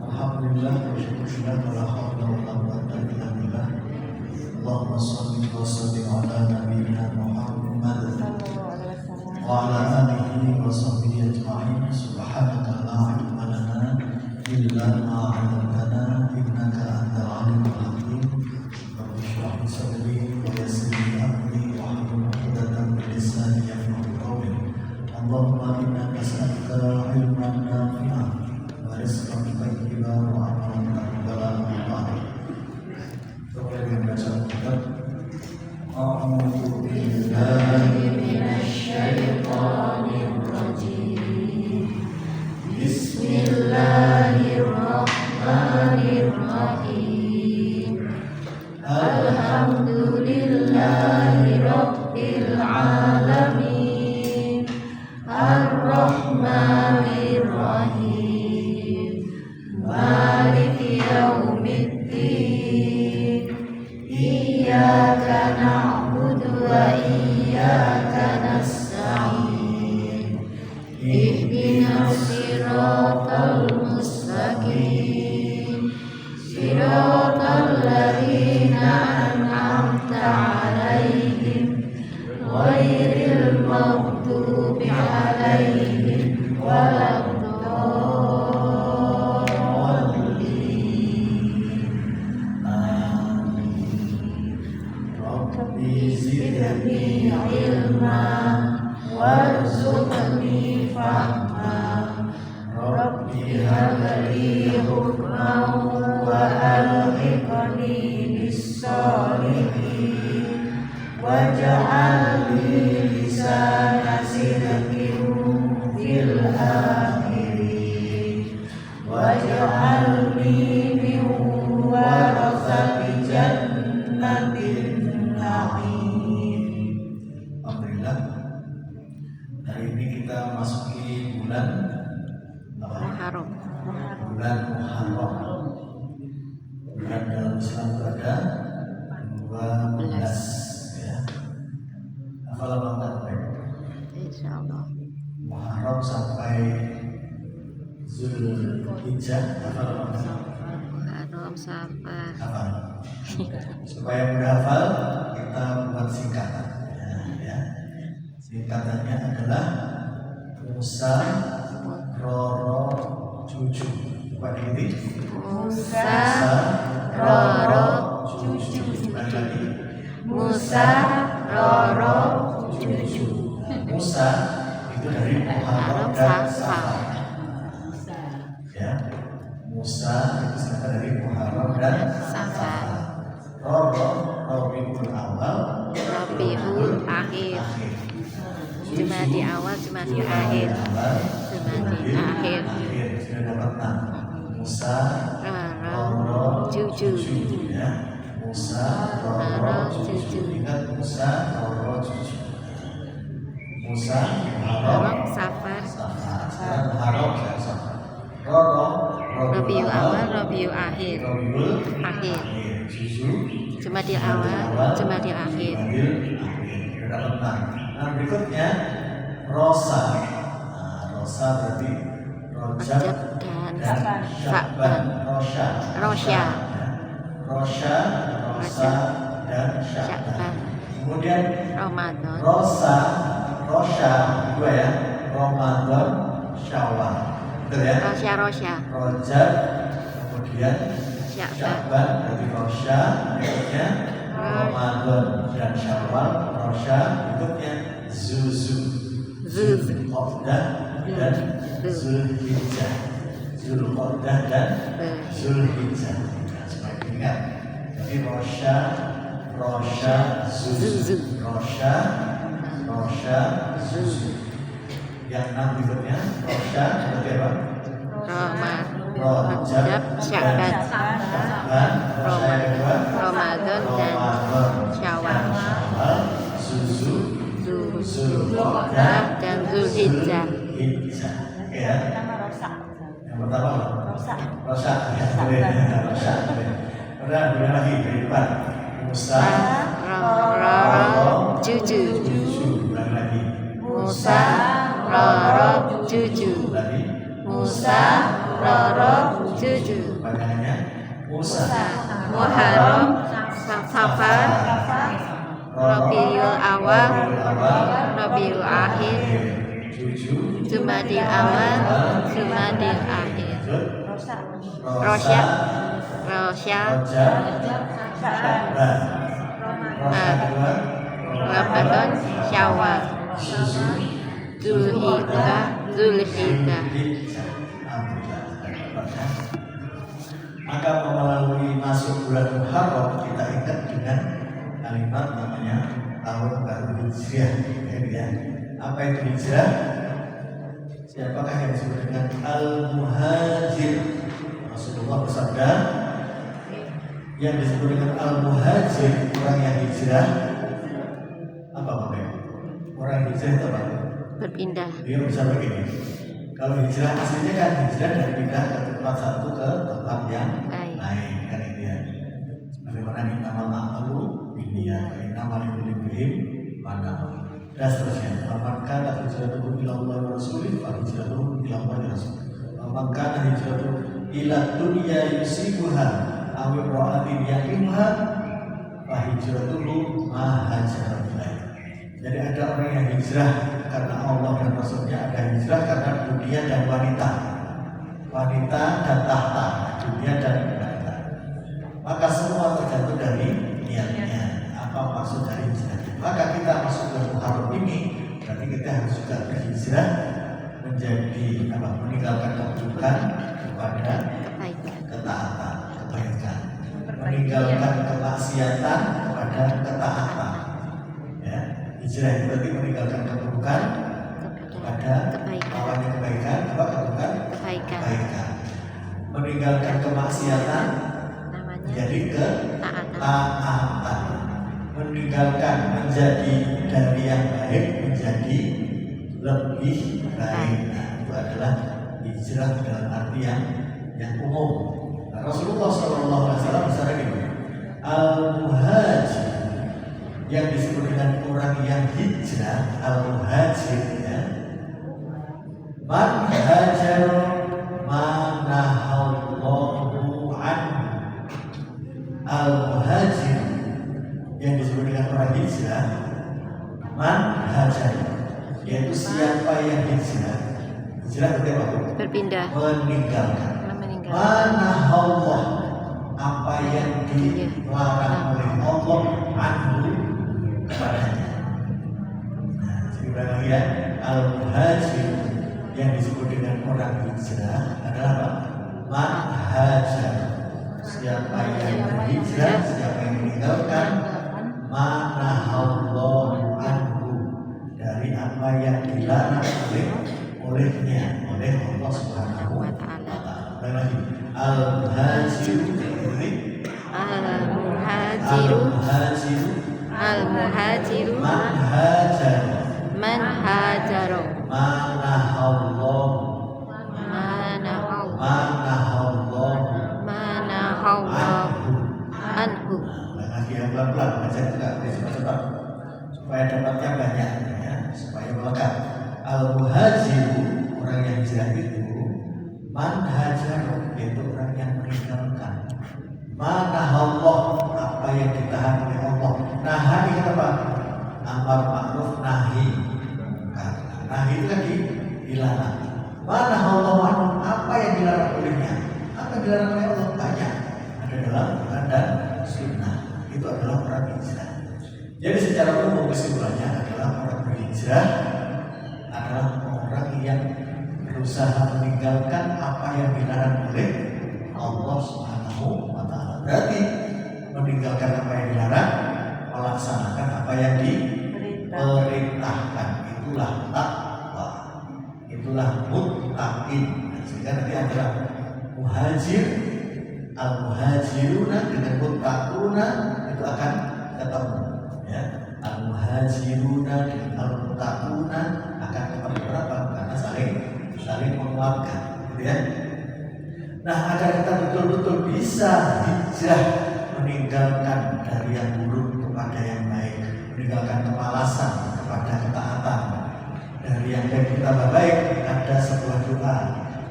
Alhamdulillah, bersyukur wala haula wala quwwata illa billah. Allahumma shalli wa sallim ala nabiyyina Muhammad wa ala alihi wa sahbihi ajma'in. Subhanaka la ilma lana illa ma 'allamtana innaka antal alimul hakim. Rabbi shrah li sadri wa yassir li amri wahlul 'uqdatam min lisani yafqahu qawli. Allahumma inna nas'aluka ilman nafi'an wa rizqan thayyiban wa amalan mutaqabbalan. Kemudian baca kitab A'udzu billahi minasyaitonir rajim. Bismillahirrahmanirrahim. Alhamdulillahi rabbil alamin. Ar-Rahmanir Rahim. Maliki yaumiddin. Iyyaka na'budu wa iyyaka nasta'in. Ihdinas siratal mustaqim. Siratal ladzina an'amta 'alaihim ghairil maghdubi 'alaihim waladdallin. Amin. Rabbi zidni ilma warzuqni fahma. Rabbi habli hukman wa alhiqni bis-sholihin waj'al li lisana sidqin fil akhirin waj'alni min warasati jannatin na'im. Alhamdulillah, hari ini kita masuki bulan Muharram. Bulan Muharram. Bulan dalam Islam itu ada 12 ya. Hafal banget baik. Insyaallah. Muharram sampai Zulhijjah, hafal banget. Muharram sampai Hafal. Supaya mudah hafal, kita buat singkatan ya. Singkatannya adalah Musa, Roro, Cucu. Coba diintip. Musa, Roro, Cucu. Lagi. Musa, Roro, Cucu. Musa itu dari Muharram dan Safar. Ya. Musa itu singkatan dari Muharram dan Safar. Roro, Rabiul Awal, Rabiul Akhir. Jumadi awal, Jumadi akhir. Jumadi akhir. Sudah dapat 6. Musa, Roro, Cucu. ya. Musa, Roro, Cucu. Ingat Musa, Roro, Cucu. Musa, Muharram, Safar. Sekarang Muharram, Safar. Roro, Rabiul awal, Rabiul akhir. Rabiul Akhir. Cucu. Jumadi awal, Jumadi akhir. Sudah dapat 6. Nah, berikutnya Rosa. Nah, Rosa berarti Rojab dan Sya'ban. Rosya. Rosya. Rosya, Rosa dan Sya'ban. Kemudian Ramadan. Rosa, Rosya dua ya. Ramadan, Syawal. Betul ya? Rosya. Rojab, kemudian Sya'ban. Sya'ban, berarti Rosya, berikutnya Ramadan dan Syawal. Rosya, berikutnya Zulqa'dah dan Zulhijjah. Zulqa'dah dan Zulhijjah. Supaya ingat. Jadi Rosya, Zuzu. Rosya, Zuzu. Yang 6 berikutnya Rosya berarti apa? Rajab, Sya'ban, Rosya yang kedua Ramadan dan Syawal. Zulqa'dah dan Zulhijjah. Oke ya. Yang pertama Rosa. Ya. Rosa. Kemudian lagi dari depan. Musa, Roro, Cucu. Ulang lagi. Musa, Roro, Juju. Tadi Musa Roro Juju. panjangannya Musa Muharram Safar Rabiul Awal Rabiul Akhir Juju Jumadil Awal Jumadil Akhir Rosya Sya'ban Ramadan Syawal Zulhijjah Maka melalui masuk bulan Muharram kita ingat dengan kalimat namanya tahun baru Hijriah. Ya. Apa itu Hijrah? Siapakah yang disebut dengan Al-Muhajir? Rasulullah bersabda, yang disebut dengan Al-Muhajir, orang yang hijrah. Apa maknanya? Orang hijrah itu apa? berpindah. Dia bisa begini. Kalau hijrah aslinya kan hijrah dari pindah ke tempat satu ke tempat yang lain kan itu ya. Bagaimana innamal a'malu binniyat, innamal likulli mana dan seterusnya. Faman kana hijratuhu ila Allah wa rasulih fa hijratuhu ila Allah wa rasulih. Faman kana hijratuhu ila dunya yusibuha aw imra'atin yaqimuha fa hijratuhu ma hajara ilaih. Jadi ada orang yang hijrah karena Allah dan Rasulnya, ada hijrah karena dunia dan wanita dan tahta, dunia dan wanita. Maka semua tergantung dari niatnya, apa maksud dari hijrah. Maka kita masuk ke Muharram ini, berarti kita harus juga berhijrah menjadi apa? Meninggalkan keburukan kepada ketaatan, kebaikan, meninggalkan kemaksiatan kepada ketaatan. Hijrah itu berarti meninggalkan keburukan kepada lawannya kebaikan, apa keburukan? Kebaikan. Meninggalkan kemaksiatan menjadi ketaatan. Meninggalkan menjadi dari yang baik menjadi lebih baik. Nah, itu adalah hijrah dalam arti yang umum. Nah, Rasulullah SAW misalnya gini, Al-Muhajir yang disebut dengan orang yang hijrah, Al-Muhajir ya. Man hajar manahallahu anhu. Al-Muhajir yang disebut dengan orang hijrah, man hajar, yaitu siapa yang hijrah. Hijrah berarti apa? Berpindah, meninggalkan. Manahallah, apa yang dilarang oleh Allah anhu kepadanya. Nah, jadi lagi ya, Al-Muhajir yang disebut dengan orang hijrah adalah apa? Man hajar, siapa yang berhijrah, siapa yang meninggalkan manahallahu anhu, dari apa yang dilarang olehnya, oleh Allah Subhanahu wa Ta'ala. Lagi Al-Muhajir, Al-Muhajiru Man hajaro Manahallahu anhu. Lagi yang pelan-pelan, baca juga cepat-cepat supaya dapatnya banyak ya, supaya melekat. Al-Muhajiru, orang yang hijrah itu, man hajar, yaitu orang yang meninggalkan manahallah, apa yang ditahan oleh Allah. Nahan itu apa? Amar ma'ruf nahi. Nahi itu kan dilarang. Manahallah, apa yang dilarang olehnya? Apa yang dilarang oleh Allah? Banyak. Ada dalam Quran dan Sunnah. Itu adalah orang hijrah. Jadi secara umum kesimpulannya adalah orang berhijrah adalah orang yang berusaha meninggalkan apa yang dilarang oleh Allah Subhanahu wa Ta'ala. Berarti meninggalkan apa yang dilarang, melaksanakan apa yang diperintahkan. Itulah takwa, itulah muttaqin. Sehingga nanti adalah muhajir, al-muhajiruna dengan muttaquna itu akan ketemu. Ya, al-muhajiruna dengan al-muttaquna akan ketemu. Berapa? Karena saling menguatkan, gitu ya. Nah, agar kita betul-betul bisa hijrah, meninggalkan dari yang buruk kepada yang baik, meninggalkan kemalasan kepada ketaatan, dari yang baik ditambah baik, ada sebuah doa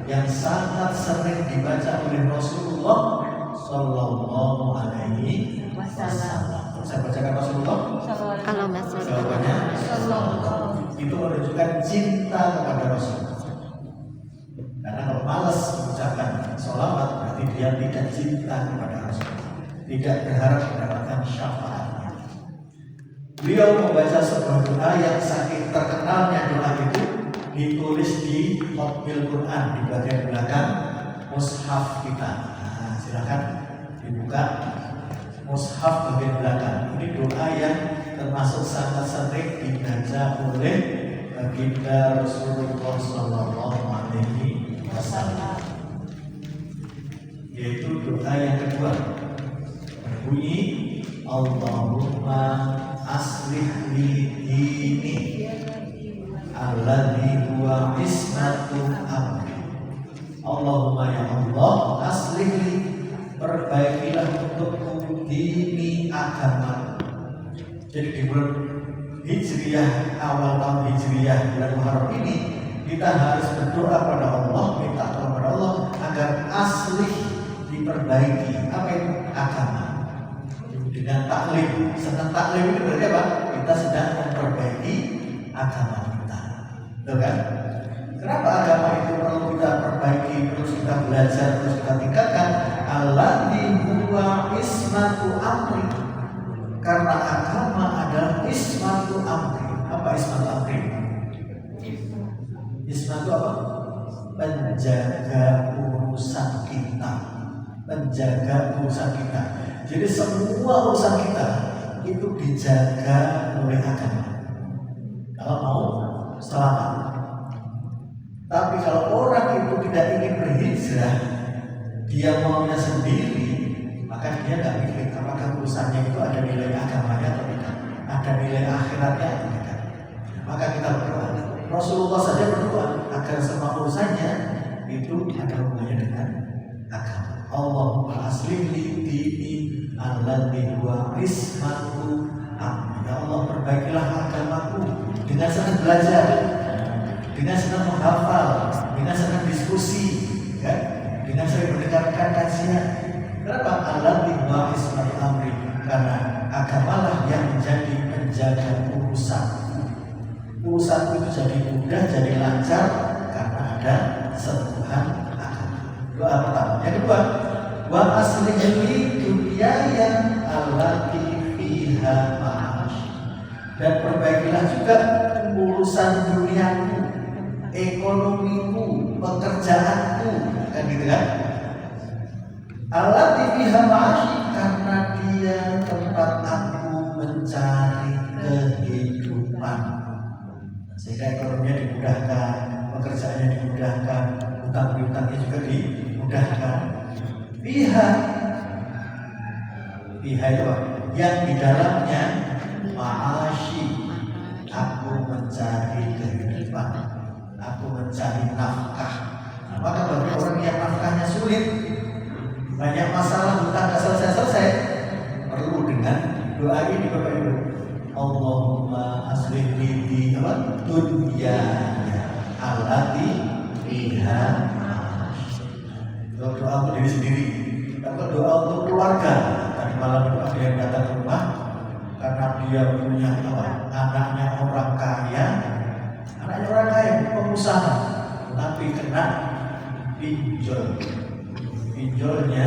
yang sangat sering dibaca oleh Rasulullah Sallallahu Alaihi Wasallam. Saya bacakan Rasulullah. Allahumma sholli Jawabannya itu menunjukkan cinta kepada Rasul. Karena kalau malas mengucapkan sholawat berarti dia tidak cinta kepada Rasul, tidak berharap mendapatkan syafaatnya. Beliau membaca sebuah doa yang saking terkenalnya doa itu ditulis di Hotbil Quran di bagian belakang mushaf kita. Nah, silakan dibuka mushaf bagian belakang. Ini doa yang termasuk sangat sering dibaca oleh baginda Rasulullah Sallallahu Alaihi Wasallam. Yaitu doa yang kedua, berbunyi Allahumma aslih li dini alladhi huwa ismatu amri. Allahumma ya Allah, aslih li, perbaikilah untukku dini agama. Jadi di bulan Hijriyah, awal tahun Hijriyah, bulan Muharram ini kita harus berdoa kepada Allah, minta kepada Allah agar aslih, diperbaiki apa itu agama dengan taklim. Sedang taklim itu berarti apa? Kita sedang memperbaiki agama kita, betul kan? Kenapa agama itu perlu kita perbaiki, terus kita belajar, terus kita tingkatkan? Alladzi huwa ismatu amri. Karena agama adalah ismatu amri. Apa ismatu amri? Ismatu apa? Penjaga urusan kita. Penjaga urusan kita. Jadi semua urusan kita itu dijaga oleh agama. Kalau mau selamat. Tapi kalau orang itu tidak ingin berhijrah, dia maunya sendiri, maka dia nggak mikir apakah urusannya itu ada nilai agamanya atau tidak, ada nilai akhiratnya atau tidak. Maka kita berdoa. Rasulullah saja berdoa agar semua urusannya itu ada hubungannya dengan agama. Allahumma aslih li dini alladzi huwa ismatu amri. Ya Allah, perbaikilah agamaku dengan senang belajar, dengan senang menghafal, dengan senang diskusi, ya, dengan sering mendengarkan kajian. Kenapa? Alladzi huwa ismatu amri, karena agamalah yang menjadi penjaga urusan. Urusan itu jadi mudah, jadi lancar karena ada sentuhan agama. Doa pertama. Yang kedua, wa aslih li dunyaya allati fiha ma'ash. Dan perbaikilah juga urusan duniaku, ekonomiku, pekerjaanku, kan gitu kan? Allati fiha ma'ash, karena dia tempat aku mencari kehidupan. Sehingga ekonominya dimudahkan, pekerjaannya dimudahkan, utang-utangnya juga dimudahkan. Fiha itu apa? Yang di dalamnya ma'ashi, aku mencari kehidupan, aku mencari nafkah. Maka bagi orang yang nafkahnya sulit, banyak masalah, hutang gak selesai-selesai, perlu dengan doa ini Bapak Ibu. Allahumma aslih li dunyaya allati fiha ma'ash. Doa untuk diri sendiri, atau doa untuk keluarga. Tadi malam itu ada yang datang ke rumah karena dia punya anaknya orang kaya, pengusaha, tapi kena pinjol. Pinjolnya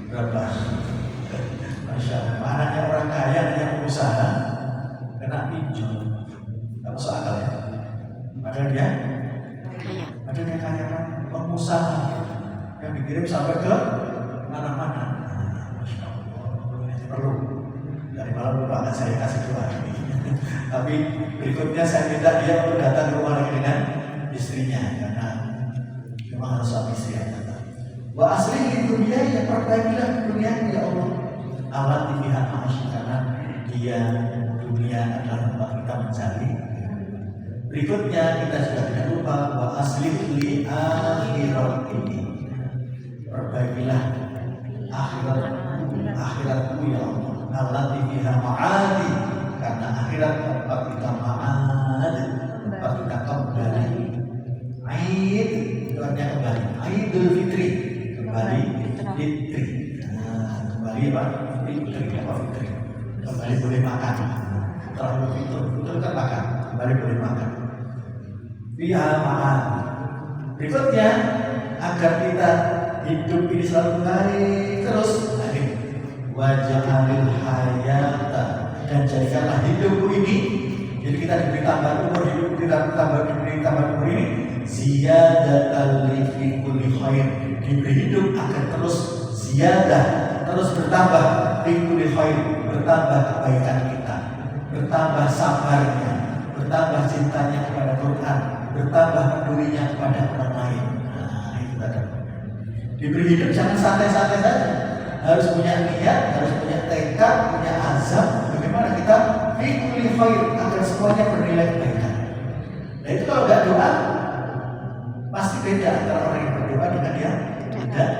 berapa? Masya Allah, anaknya orang kaya, anaknya pengusaha, kena pinjol. Tidak masuk akal ya. Padahal dia kaya kan, pengusaha yang dikirim sampai ke mana-mana. Masya Allah, itu perlu. Dari malam lupa akan saya kasih doa ini. Tapi berikutnya saya minta dia untuk datang ke rumah lagi dengan istrinya, karena memang harus suami istri yang datang. Wa aslih li dunyaya, perbaikilah dunia ya Allah. Allah dilihat manusia, karena dia dunia adalah tempat kita mencari. Berikutnya kita sudah tidak lupa wa aslih li akhirat ini, perbaikilah akhiratku ya Allah. Allah dilihat ma'adi, karena akhirat tempat kita ma'ad, kembali. Idul Fitri, kembali fitri. Nah, kembali apa? Fitri, apa fitri? Kembali boleh makan. Terlalu fitur kan makan, kembali boleh makan. Fiha makan. Berikutnya, agar kita hidup ini selalu baik terus. Waj'alil hayata, dan jadikanlah hidupku ini. Jadi kita diberi tambahan umur, hidup kita diberi tambahan umur ini ziyadatan li fi kulli khair, diberi hidup agar terus ziyadah, terus bertambah fi kulli khair, bertambah kebaikan kita, bertambah sabarnya, bertambah cintanya kepada Quran, bertambah pedulinya kepada orang lain. Nah, itu tadi. Diberi hidup jangan santai-santai saja, harus punya niat, harus punya tekad, punya azam. Bagaimana kita fi kulli khair, agar semuanya bernilai kebaikan. Nah itu kalau nggak doa, pasti beda antara orang yang berdoa dengan yang tidak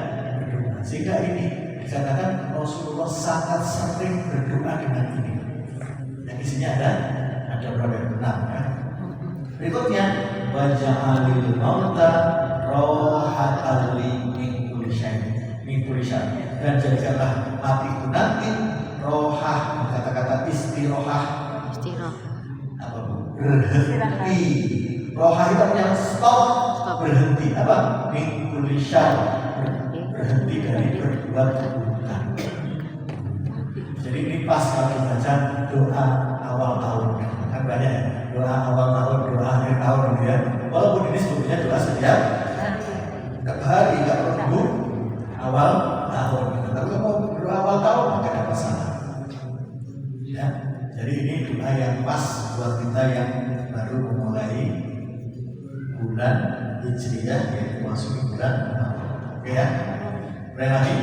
berdoa. Sehingga ini dikatakan Rasulullah sangat sering berdoa dengan ini. Yang isinya ada berapa? 6 ya. Berikutnya, waja'alil mauta rohatan li min kulli syai'. Dan jadikanlah matiku nanti rohah, kata-kata istirohah. Apa bu? Berhenti. Rohah itu artinya stop, berhenti. Apa? Min kulli syai', berhenti dari berbuat keburukan. Jadi ini pas kalau baca doa awal tahun, kan banyak ya? Doa awal tahun, doa akhir tahun gitu ya. Walaupun ini sebetulnya doa setiap hari, nggak perlu awal tahun. Tapi kalau doa awal tahun maka tidak masalah. Ya, jadi ini doa yang pas buat kita yang baru memulai bulan Hijriah, yaitu masuk bulan Ramadan. Oke ya. Mulai lagi.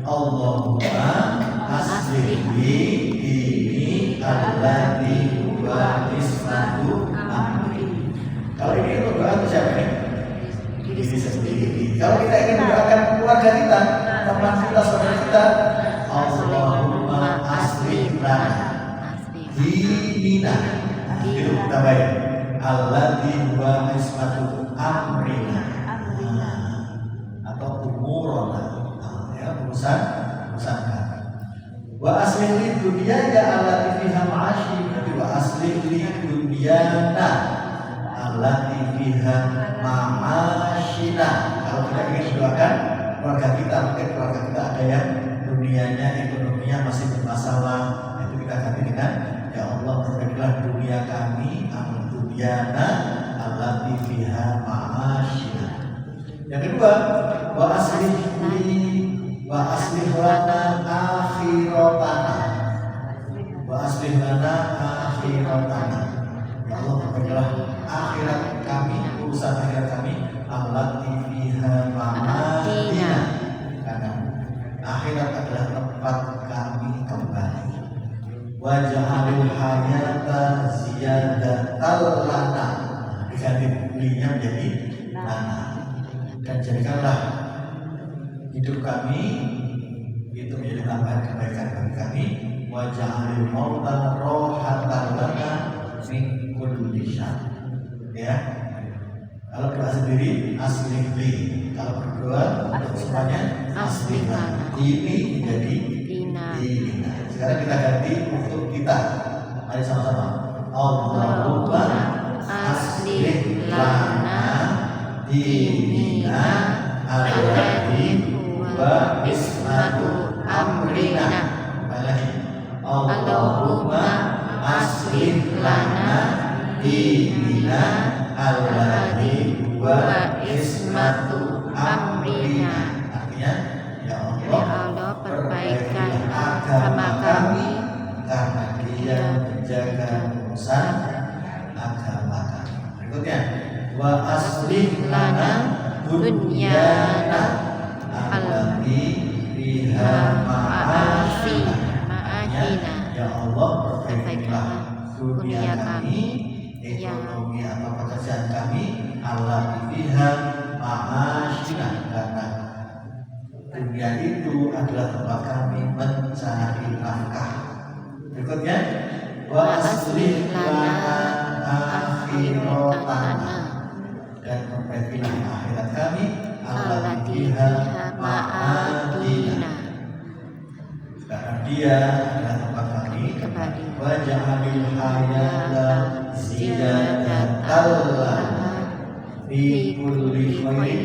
Allahumma aslih li dini alladzi huwa ismatu amri. Kalau ini untuk doa itu siapa nih? Diri sendiri. Kalau kita ingin mendoakan keluarga kita, teman kita, saudara kita, Allahumma aslih lana dinina. Itu kita baik. Alladzi huwa ismatu amrina. Atau umurona. Urusan kami. Wa aslih li dunyaya allati fiha ma'ashi, berarti wa aslih li dunyana allati fiha ma'ashina. Kalau kita ingin mendoakan keluarga kita, mungkin keluarga kita ada yang dunianya, ekonominya masih bermasalah, itu kita ganti dengan ya Allah perbaikilah dunia kami, amin dunyana allati fiha ma'ashina. Yang kedua, wa aslih lana akhiratana. Wa aslih lana akhiratana. Ya Allah perbaikilah akhirat kami, urusan akhirat kami, allati fiha ma'atina. Karena akhirat adalah tempat kami kembali. Waj'alil hayata ziyadatan lana. Diganti linya menjadi lana. Dan jadikanlah hidup kami itu menjadi tambahan kebaikan bagi kami. Waj'alil mauta rohatan lana min kulli syai'. Ya. Kalau doa sendiri aslih li. Kalau berdoa untuk semuanya aslih lana. Ini menjadi dina. Sekarang kita ganti untuk kita. Mari sama-sama. Allahumma aslih lana dinina alladzi huwa ismatu amrina. Lagi. Allahumma aslih lana dinina alladzi huwa ismatu amrina. Artinya ya Allah perbaikan agama kami karena Dia menjaga urusan agama kami. Berikutnya wa aslih lana dunyana allati fiha ma'ashina. Ya Allah perbaikilah dunia kami, ekonomi atau pekerjaan kami, allati fiha ma'ashina, karena dunia itu adalah tempat kami mencari nafkah. Berikutnya wa aslih lana akhiratana, dan perbaikilah akhirat kami biha ma'adina. Karena dia adalah tempat kami kembali. Wa ja'alil hayata ziyadatan lana fi kulli khairin.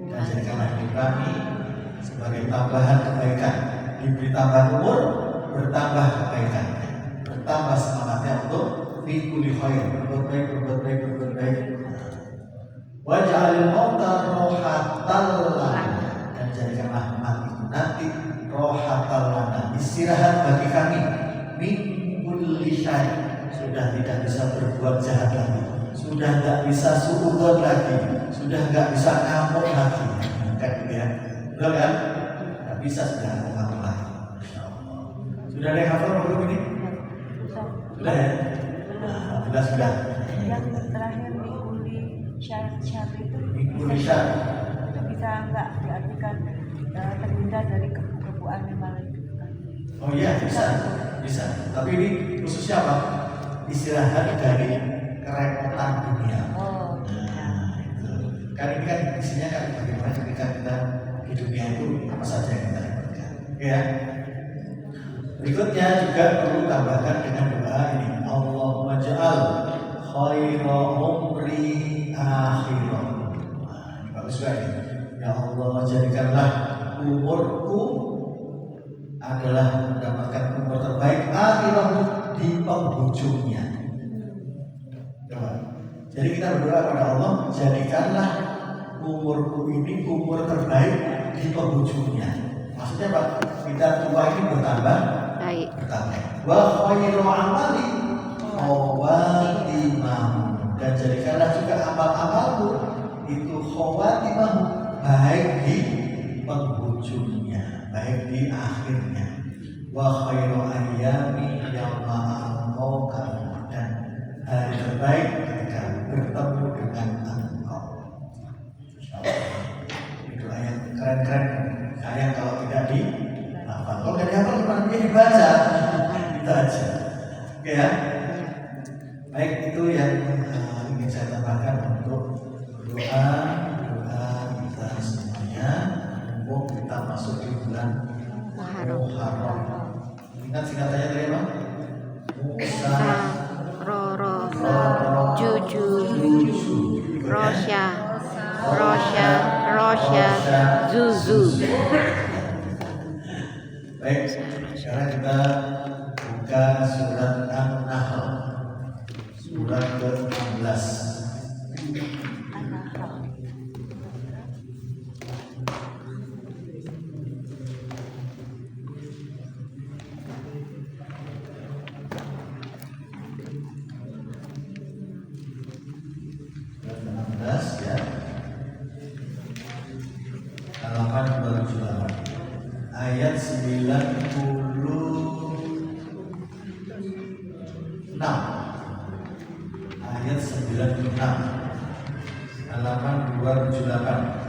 Dan jadikanlah hidup kami sebagai tambahan kebaikan. Diberi tambah umur, bertambah kebaikan, bertambah semangatnya untuk fi kulli khair, berbuat baik. Wa ja'alil mauta rohatan lana. Dan jadikanlah mati nanti rohatan lana, istirahat bagi kami. Min kulli syai, sudah tidak bisa berbuat jahat lagi, sudah tidak bisa suudzon lagi, sudah nggak bisa ngamuk lagi, kayak gitu ya, betul kan? Nggak bisa sudah ngamuk lagi. Sudah ada yang hafal program ini? Sudah ya? Alhamdulillah sudah. Yang terakhir mingkuli syarat itu Bisa bisa nggak diartikan terhindar dari kebu-kebuan yang malah itu? Oh iya, bisa. Tapi ini khususnya apa? Istirahat dari kerepotan dunia. Oh, Nah, itu. Kan ini kan isinya kan bagaimana ketika kita di dunia itu apa saja yang kita dapatkan. Ya. Berikutnya juga perlu tambahkan dengan doa ini. Allahumma ja'al khaira umri akhirah. Nah, ini bagus juga ini. Ya Allah, jadikanlah umurku adalah mendapatkan umur terbaik akhirah di penghujungnya. Coba. Jadi kita berdoa kepada Allah, jadikanlah umurku ini umur terbaik di penghujungnya. Maksudnya Pak, kita tua ini bertambah. Wa khairu amali khawatimahu. Dan jadikanlah juga amal-amalku itu khawatimahu, baik di penghujungnya, baik di akhirnya. Wa khairu ayyami yauma alqauka, dan hari terbaik ketika bertemu dengan Engkau. Itu ayat keren-keren. Sayang kalau tidak dihafal. Kalau tidak dihafal cuma dibaca, itu aja. Oke ya. Baik, itu yang ingin saya tambahkan untuk doa kita semuanya. Kita masuk di bulan Muharram. Ingat singkatannya tadi apa? Musa, Roro, Juju, Rosya, Zuzu. Baik, sekarang kita buka surat An-Nahl, surat ke-16. Ya. Halaman 278 ayat 96. Ayat 96 halaman 278.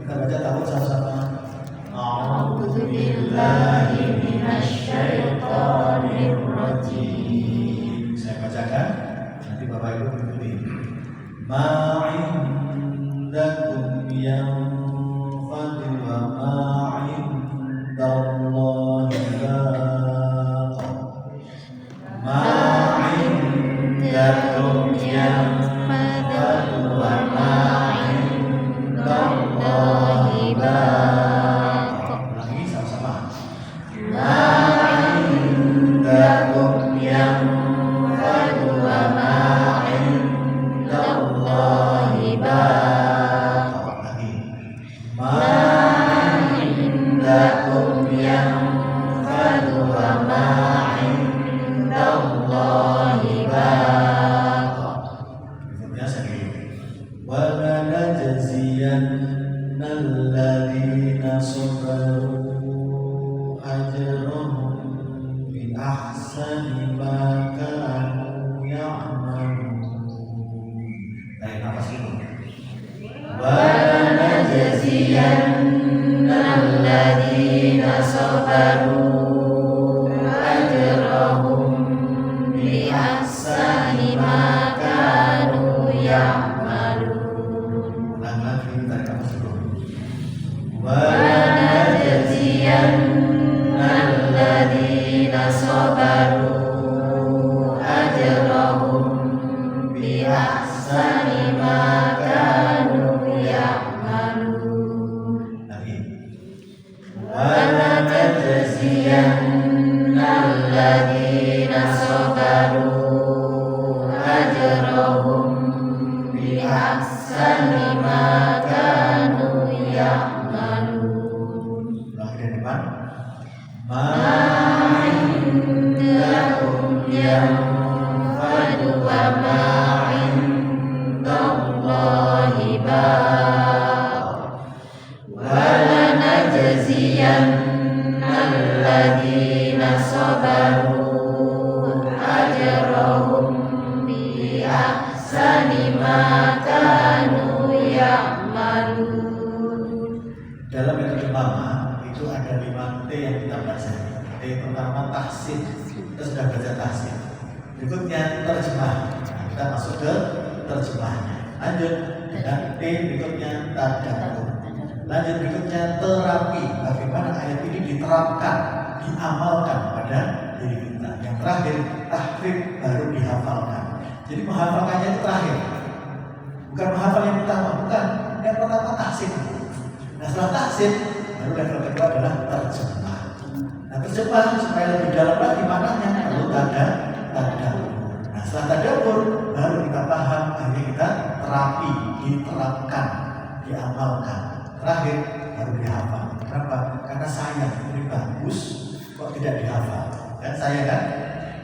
Kita baca tahun sama-sama. A'udzubillahi minasyaitonir rajim. Saya bacakan, nanti Bapak Ibu ikuti. Ma'indakum yanfadu wa ma'indallahi baq. Ma'indakum yanfadu wa ma'indallahi baq. Ulangi sama-sama. Ma'indakum yanfadu wa ma'indallahi baq. Lagi. Ma'indakum ahsani ma kanu ya'malun. Ulang lagi tarik nafas dulu. Wa najziyanna alladziina sabaru ajrahum bi ahsani ma kanu ya'malun. Lagi. Wa najziyanna alladziina sabaru ajrahum bi ahsani ma kanu ya'malun. Lagi dari depan. Ma indakum yanfadu wa ma indallahi baq. Wa lanajziyanna alladziina sabaru ajrahum bi ahsani ma kanu ya'malun. Dalam metode lama itu ada 5 T yang kita pelajari. T pertama tahsin, kita sudah baca tahsin. Berikutnya terjemah. Nah, kita masuk ke terjemahnya. Lanjut dengan T berikutnya tadabbur. Lanjut berikutnya terapi. Bagaimana ayat ini diterapkan, diamalkan pada diri kita. Yang terakhir tahfidz, baru dihafalkan. Jadi menghafalkannya itu terakhir. Bukan menghafal yang pertama, bukan. Yang pertama tahsin. Nah setelah tahsin, baru level kedua adalah terjemah. Nah terjemah supaya lebih dalam lagi maknanya perlu tadabbur. Nah setelah tadabbur, baru kita paham, akhirnya kita terapi, diterapkan, diamalkan. Terakhir baru dihafal. Kenapa? Karena sayang, ini bagus kok tidak dihafal. Kan saya kan?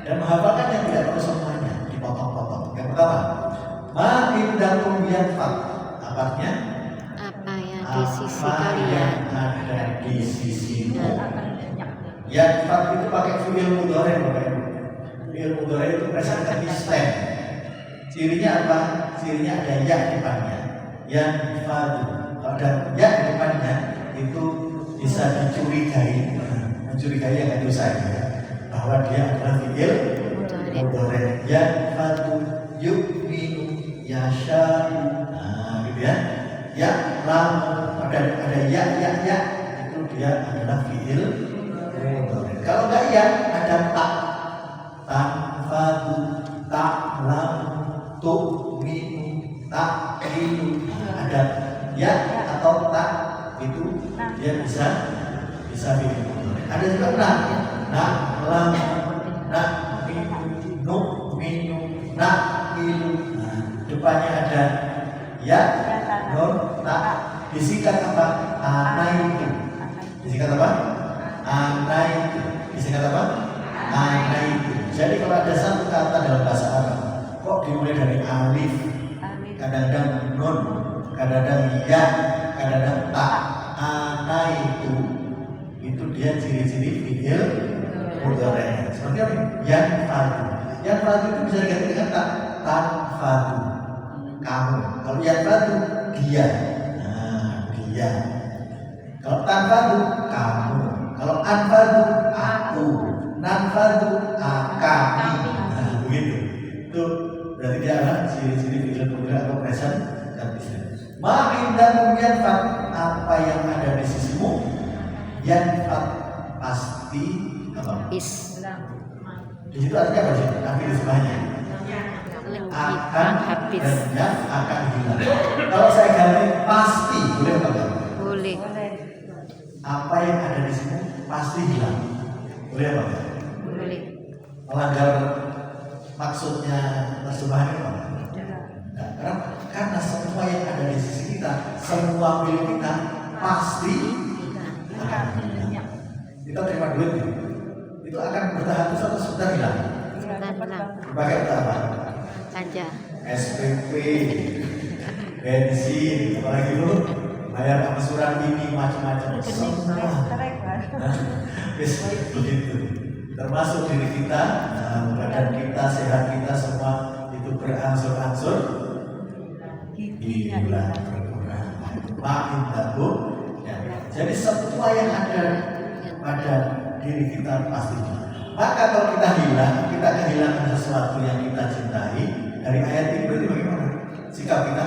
Dan menghafalkan yang tidak perlu semuanya, dipotong-potong. Yang pertama, ma indakum yanfad. Apa artinya? Apa yang di sisi Apa kalian yang ada di sisimu. akan banyak. Yanfad itu pakai fi'il mudhari, Bapak Ibu. Fi'il mudhari itu present consistent. Cirinya apa? Cirinya ada ya depannya. Yanfadu. Kalau ada ya di depannya itu bisa dicurigai, mencurigai yang itu saya bahwa dia adalah fi'il mudhari. Yanfadu yu'minu yasha'u. Nah, gitu ya. Ya, lam ada ya itu dia adalah fi'il mudhari. Kalau enggak ya ada tak. Tanfadu, ta'lam, tu'minu, ta'ilu. Ada ya atau tak itu dia bisa fi'il mudhari. Ada juga nah, lam, nu'minu, na'ilu. Nah, depannya ada ya, nun, tak. Disingkat apa? Anaitu. Disingkat apa? Anaitu. Disingkat apa? Anaitu. Jadi kalau ada satu kata dalam bahasa Arab, kok dimulai dari alif, kadang-kadang nun, kadang-kadang ya, kadang-kadang tak. Anaitu itu dia ciri-ciri fi'il mudhari. Seperti apa? Yanfadu. Yanfadu itu bisa diganti dengan tak. Tanfadu, kamu. Kalau yanfadu, dia. Nah, dia. Kalau tanfadu, kamu. Kalau anfadu, aku. Nanfadu, kami. Nah, begitu. Itu berarti dia adalah ciri-ciri fi'il mudhari atau present continuous. Ma indakum yanfad, apa yang ada di sisimu yanfad, pasti apa? is Di situ artinya apa sih? Nanti di sebelahnya akan habis. dan akan hilang. Kalau saya ganti pasti, boleh apa enggak? Boleh. Apa yang ada di sini pasti hilang. Boleh apa enggak? Boleh. Melanggar maksudnya terjemahan itu apa? Enggak. Karena semua yang ada di sisi kita, semua milik kita pasti akan hilang. Kita terima duit itu akan bertahan terus atau sudah hilang? Dipakai untuk apa? Belanja. SPP, bensin, apalagi itu bayar angsuran ini macam-macam semua. Begitu. Termasuk diri kita, badan kita, sehat kita semua itu berangsur-angsur hilang berkurang. Makin tahu. Jadi semua yang ada pada diri kita pasti hilang. Maka kalau kita kehilangan sesuatu yang kita cintai, dari ayat ini berarti bagaimana? Sikap kita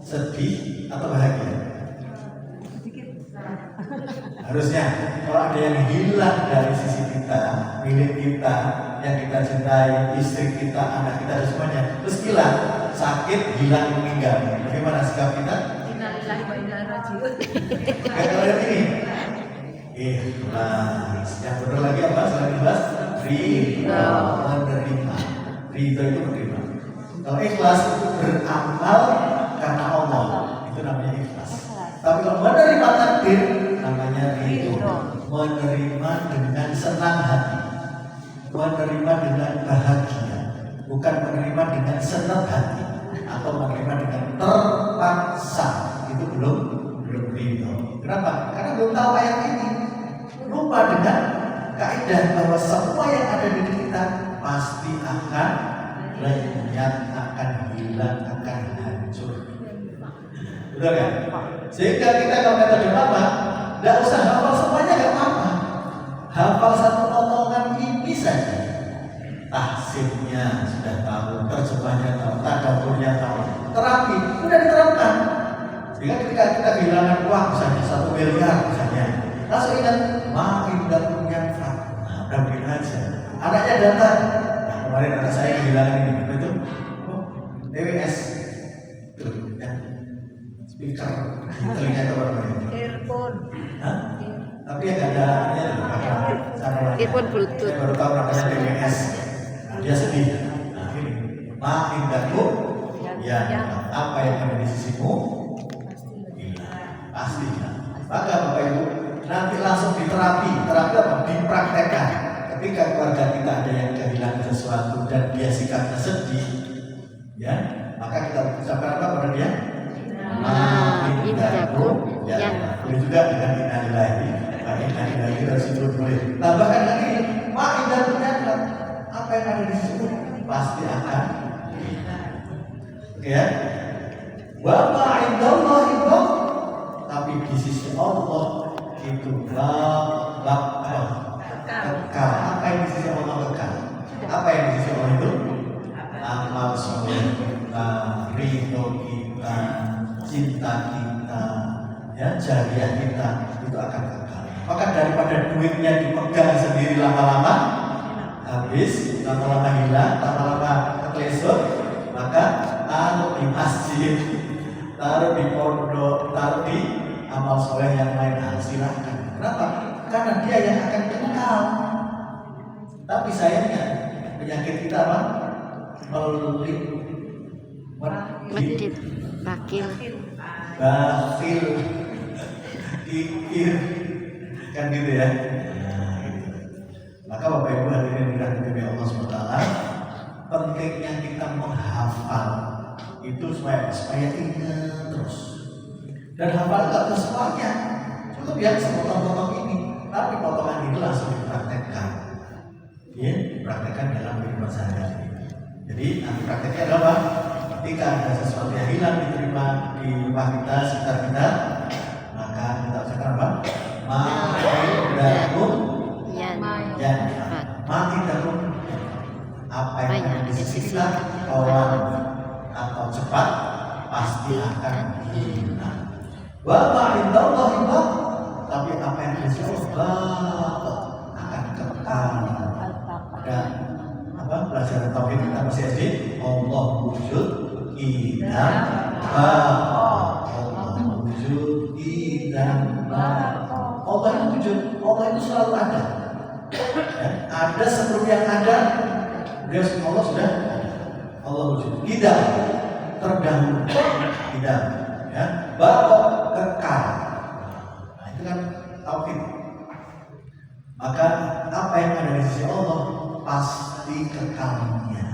sedih atau bahagia? Harusnya kalau ada yang hilang dari sisi kita, milik kita, yang kita cintai, istri kita, anak kita, dan semuanya, terus hilang, sakit, hilang, meninggal, bagaimana sikap kita? Innalillahi wa inna ilaihi raji'un. Kayak ayat ini, ikhlas. Yang benar lagi apa? Selain ikhlas, ridho, menerima. Ridho itu menerima. Kalau ikhlas itu beramal karena Allah, itu namanya ikhlas. Tapi kalau menerima takdir, namanya ridho. Menerima dengan senang hati, menerima dengan bahagia, bukan menerima dengan senang hati atau menerima dengan terpaksa. Itu belum ridho. Kenapa? Karena belum tahu ayat ini. Lupa dengan kaidah bahwa semua yang ada di diri kita pasti akan lenyap, akan hilang, akan hancur. Betul kan? Sehingga kita kalau kata apa, tidak usah hafal semuanya, nggak apa-apa. Hafal satu potongan ini saja. Tafsirnya sudah tahu, terjemahnya tahu, tadaburnya tahu, terapi sudah diterapkan. Sehingga ketika kita kehilangan uang misalnya 1 miliar misalnya, langsung ingat ma'indakum yanfa'u. Nah, udah begini aja. Anaknya datang. Nah, kemarin anak saya kehilangan ini, itu TWS, tuh, ya, speaker di telinga itu apa namanya? Earphone. Hah? Tapi ya nggak ada ya, Earphone Bluetooth. Saya baru tahu namanya TWS. Nah, dia sedih. Nah, ini ma'indakum ya, apa yang ada di sisimu? Pasti. Maka Bapak Ibu nanti langsung diterapi apa? Dipraktekkan. Ketika keluarga kita ada yang kehilangan sesuatu dan dia sikapnya sedih, ya, maka kita ucapkan apa pada dia? Indakum ya. Boleh juga dengan innalillahi wa inna ilaihi raji'un boleh. Tambahkan lagi indakum ya, apa yang ada di situ pasti akan. Oke ya. Wa ma indallahi baq, tapi di sisi Allah itu kekal. Apa yang di sisi Allah kekal? Apa yang di sisi Allah itu? Amal soleh kita, ridho kita, cinta kita, ya, jariah kita itu akan kekal. Maka daripada duitnya dipegang sendiri lama-lama habis, lama-lama hilang, lama-lama kelesur, maka taruh di masjid, taruh di pondok, taruh di amal soleh yang lain. Silahkan. Kenapa? Karena dia yang akan kekal. Tapi sayangnya penyakit kita apa? Medit, bakil, bakhil, kikir, kan gitu ya. Nah, gitu. Maka Bapak Ibu hadirin dirahmati Allah SWT, pentingnya kita menghafal itu supaya ingat terus. Dan hafal nggak terus semuanya, cukup ya sepotong-potong ini, tapi potongan ini langsung dipraktekkan, ya, dipraktekkan dalam kehidupan sehari-hari. Jadi nanti prakteknya adalah apa? Ketika ada sesuatu yang hilang diterima di rumah kita, sekitar kita, maka kita ucapkan apa? Ma'indakum yanfa'u. Ma'indakum, apa yang ada di sisi kita, orang atau cepat pasti akan hilang. Wa ma'indallahi baq, tapi apa yang ada di sisi Allah akan kekal. Dan pelajaran tauhid kita masih SD. Allah wujud idam baqa. Allah wujud idam baqa. Allah itu wujud. Allah itu selalu ada. Ya, ada sebelum yang ada. Dia Allah sudah ada. Allah wujud idam, terdahulu. Idam, ya, baqa, kekal. Nah, itu kan tauhid. Maka apa yang ada di sisi Allah pasti kekalnya.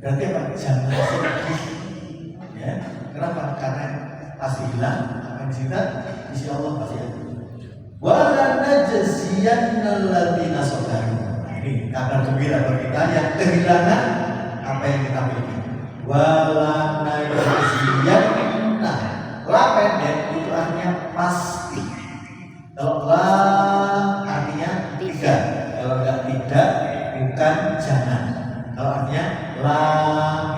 Berarti apa? Jangan sedih, ya. Kenapa? Karena pasti hilang. Apa yang di sisi Allah pasti ada. Wala najziyannal ladzina sabaru. Nah, ini kabar gembira bagi kita yang kehilangan apa yang kita miliki. Wala najziyanna, la pendek itu artinya pasti. Kalau la artinya tiga, kalau enggak la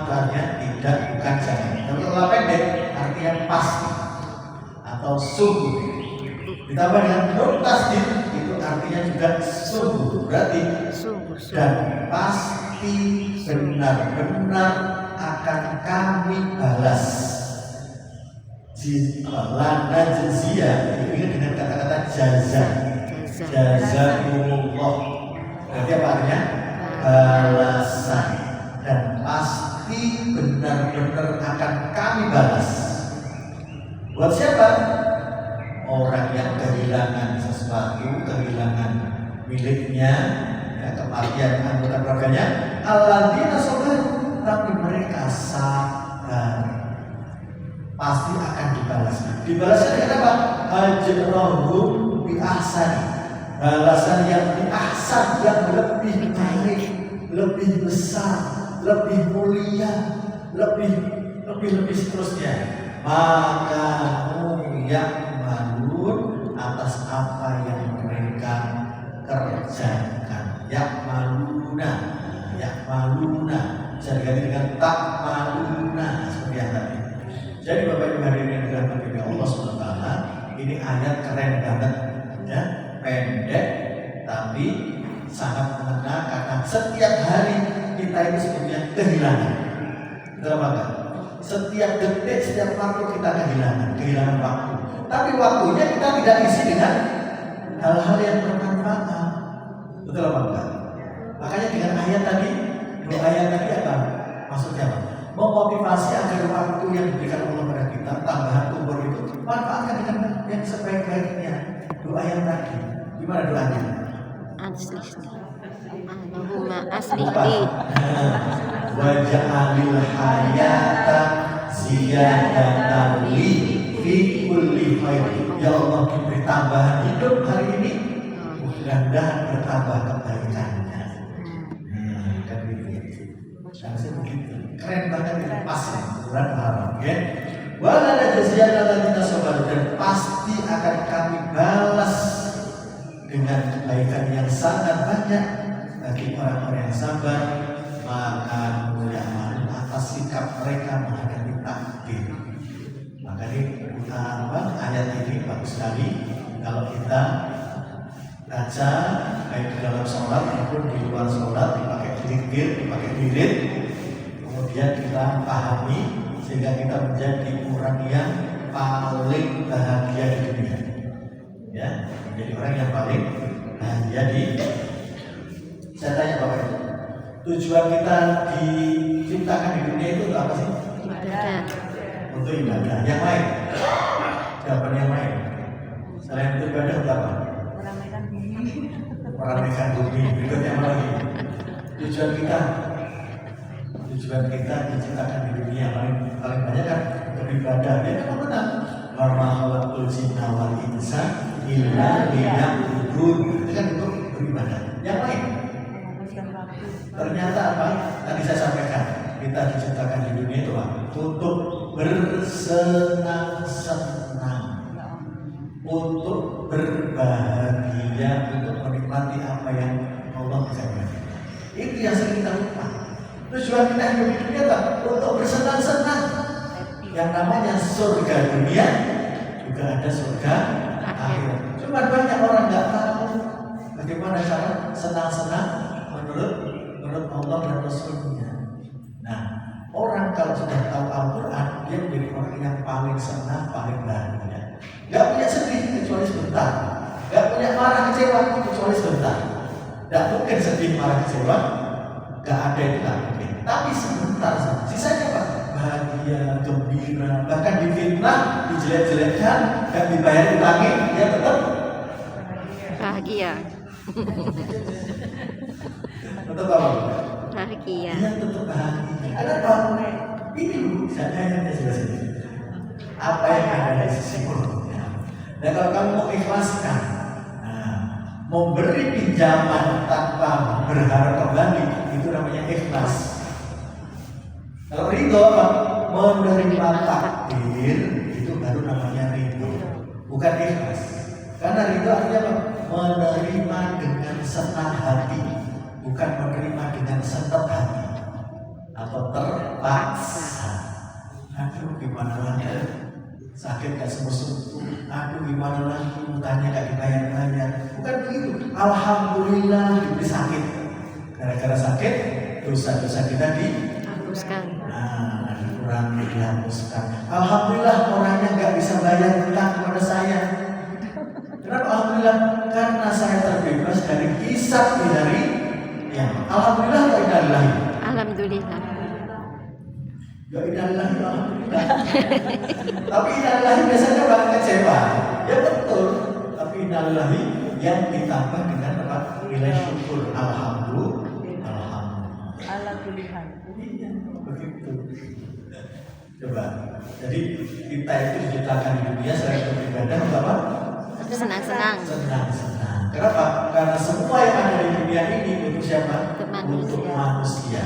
itu artinya tidak, bukan, jangan. Tapi kalau la pendek artinya pasti atau sungguh. Ditambah dengan nun tasdid itu artinya juga sungguh. Berarti Sungguh. dan pasti benar-benar akan kami balas. Lana jazia itu ingat dengan kata-kata jaza. Jazakumullah. Berarti apa artinya? Balasan. Dan pasti benar-benar akan kami balas. Buat siapa? Orang yang kehilangan sesuatu, kehilangan miliknya, ya, kematian anggota keluarganya. Alladzina sabaru, tapi mereka sabar. Pasti akan dibalas. Dibalasnya dengan apa? Ajrahum bi ahsani. Balasan yang bi ahsan, yang lebih baik, lebih besar, lebih mulia, lebih seterusnya. Maka yang malun atas apa yang mereka kerjakan. Yak maluna. Bisa diganti dengan tak maluna seperti yang tadi. Jadi Bapak Ibu hadirin yang dirahmati oleh Allah SWT, ini ayat keren banget, ya, pendek tapi sangat mengena karena setiap hari kita itu sebetulnya kehilangan. Betul apa enggak? Setiap detik, setiap waktu kita kehilangan waktu. Tapi waktunya kita tidak isi dengan hal-hal yang bermanfaat. Betul apa enggak? Makanya dengan ayat tadi, dua ayat tadi apa? Maksudnya apa? Memotivasi agar waktu yang diberikan Allah kepada kita, tambahan umur itu, manfaatkan dengan yang sebaik-baiknya. Doa yang tadi, gimana doanya? Allahumma aslihli waj'alil hayata ziyadatan li fi kulli khair. Ya Allah, diberi tambahan hidup hari ini, mudah-mudahan bertambah kebaikannya. Kan begitu. Harusnya begitu. Keren banget ini, pas ya, ukuran haram, ya. Wala najziyana alladziina sabaru, dan pasti akan kami balas dengan kebaikan yang sangat banyak bagi orang-orang yang sabar. Maka mulia atas sikap mereka menghadapi takdir. Maka ini ayat ini bagus sekali kalau kita baca baik di dalam sholat maupun di luar sholat, dipakai zikir, dipakai wirid. Kemudian kita pahami sehingga kita menjadi orang yang paling bahagia di dunia, ya, menjadi orang yang paling bahagia di. Saya tanya Bapak Ibu, tujuan kita diciptakan di dunia itu untuk apa sih? ibadah. Untuk ibadah. Yang lain? Jawaban yang lain. Selain untuk ibadah untuk apa? Meramaikan bumi. Meramaikan bumi. Berikutnya apa lagi? Tujuan kita diciptakan di dunia paling banyak kan untuk ibadah. Ya kan benar. Wa ma khalaqul jinna wal insa illa liya'budun. Itu kan untuk beribadah. Yang lain? Ternyata apa? Tadi saya sampaikan, kita diciptakan di dunia itu untuk bersenang-senang, untuk berbahagia, untuk menikmati apa yang Allah berikan. Itu yang sering kita lupa. Tujuan kita hidup di dunia apa? Untuk bersenang-senang. Yang namanya surga dunia juga ada surga akhirat. Cuma banyak orang nggak tahu bagaimana cara senang-senang menurut Allah dan Rasulnya. Nah, orang kalau sudah tahu Al-Quran, dia menjadi orang yang paling senang, paling bahagia. Gak punya sedih kecuali sebentar, gak punya marah kecewa kecuali sebentar. Gak mungkin sedih, marah kecewa, gak ada itu, gak mungkin. Tapi sebentar saja. Sisanya apa? Bahagia, gembira, bahkan difitnah, dijelek-jelekkan, gak dibayar utangin, dia tetap Bahagia. tetap apa? Bahagia. Dia tetap bahagia. Ada apa? Ini saya sebelah sini. Apa yang ada di sisi mulutnya. Dan kalau kamu mau ikhlaskan, memberi pinjaman tanpa berharap kembali, itu namanya ikhlas. Kalau ridho apa? Menerima takdir, itu baru namanya ridho, bukan ikhlas. Karena ridho artinya apa? Menerima dengan senang hati, bukan menerima dengan senang hati. atau terpaksa. Aduh gimana lagi, sakit gak sembuh-sembuh, aduh gimana lagi, utangnya gak dibayar-bayar. Bukan begitu. Alhamdulillah diberi sakit. Gara-gara sakit, dosa-dosa kita hapuskan. dikurangi, dihapuskan. Alhamdulillah orangnya gak bisa bayar utang kepada saya. Kenapa alhamdulillah? Karena saya terbebas dari hisab di hari kiamat. Alhamdulillah wa inna lillahi. Alhamdulillah. Ya inna lillahi wa alhamdulillah. Tapi inna lillahi biasanya bang kecewa. Ya betul. Tapi inna lillahi yang ditambah dengan apa? Nilai syukur. Alhamdulillah. Alhamdulillah. Iya, begitu. Coba. Jadi kita itu diciptakan di dunia selain beribadah untuk apa? Senang-senang. Senang-senang. Kenapa? Karena semua yang ada di dunia ini untuk siapa? Untuk manusia. Untuk manusia.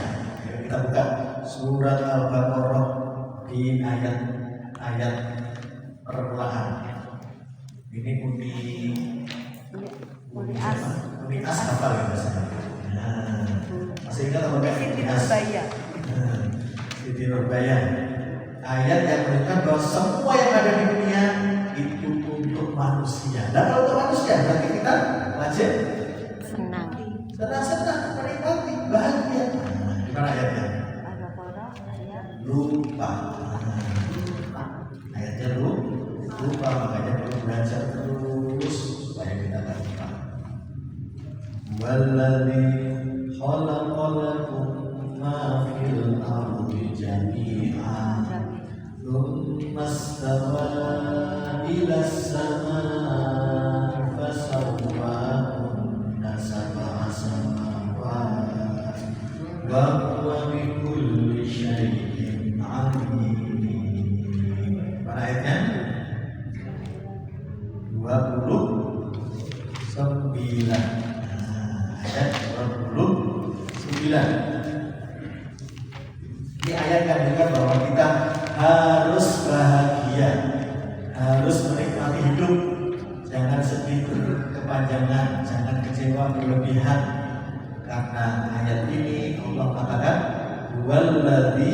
Kita buka surat Al-Baqarah di ayat permulaan. Ini Uni as. Uni as apa ya bahasanya? Nah, masih ingat apa enggak? Siti Uni as. Nurbaya. Siti Nurbaya. Ayat yang menunjukkan bahwa semua yang ada di dunia itu untuk manusia. Dan kalau untuk manusia, berarti kita wajib Senang. senang-senang, menikmati, bahagia. Gimana ayatnya? Al-Baqarah ayat Lupa. Ayatnya lupa, makanya perlu belajar terus supaya kita tak lupa. Walladzi khalaqalakum ma fil ardi jami'an thumma istawa ila as-samaa'i fasawwahunna sab'a samawati wa huwa bikulli syai'in 'alim. Mana ayatnya? 29. Ayat 29. Ini ayat yang menunjukkan bahwa kita harus bahagia, harus menikmati hidup, jangan sedih berkepanjangan, jangan kecewa berlebihan. Karena ayat ini Allah katakan, "Walladzi